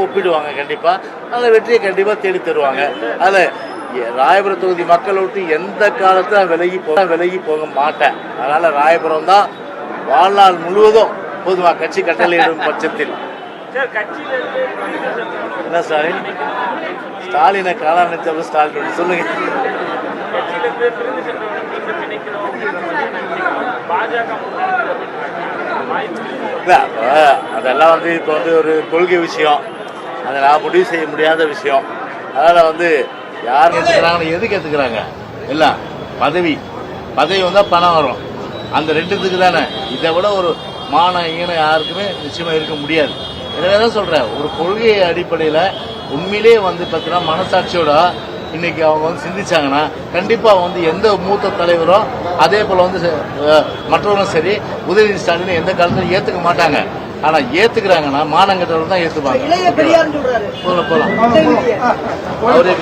ஒப்பிடுவாங்க. கண்டிப்பா அந்த வெற்றியை கண்டிப்பா தேடி தருவாங்க. அதில் ராயபுரம் தொகுதி மக்களை விட்டு எந்த காலத்தில் விலகி போக மாட்டேன். அதனால ராயபுரம் தான் வாழ்நாள் முழுவதும் பொதுவா கட்சி கட்டளையிடும் பட்சத்தில். என்ன ஸ்டாலினை காண நினைச்சப்ப ஸ்டாலின் சொல்லுங்க. அதெல்லாம் இப்போ ஒரு கொள்கை விஷயம், அதை நான் முடிவு செய்ய முடியாத விஷயம். அதனால் யார் எடுத்துக்கிறாங்கன்னு எதுக்கு எடுத்துக்கிறாங்க? எல்லாம் பதவி வந்தால் பணம் வரும், அந்த ரெண்டுத்துக்கு தானே. இதை விட ஒரு மான ஈனம் யாருக்குமே நிச்சயமாக இருக்க முடியாது. எனவே தான் சொல்கிறேன், ஒரு கொள்கை அடிப்படையில் உண்மையிலே பார்த்தீங்கன்னா மனசாட்சியோட இன்னைக்கு அவங்க சிந்திச்சாங்கன்னா கண்டிப்பாக எந்த மூத்த தலைவரும் அதே போல் மற்றவங்களும் சரி உதயநிதி ஸ்டாலின் எந்த காலத்திலும் ஏற்றுக்க மாட்டாங்க. ஆனால் ஏற்றுக்கிறாங்கன்னா மானங்கட்டவர் தான் ஏற்றுப்பாங்க. போகலாம் அவரே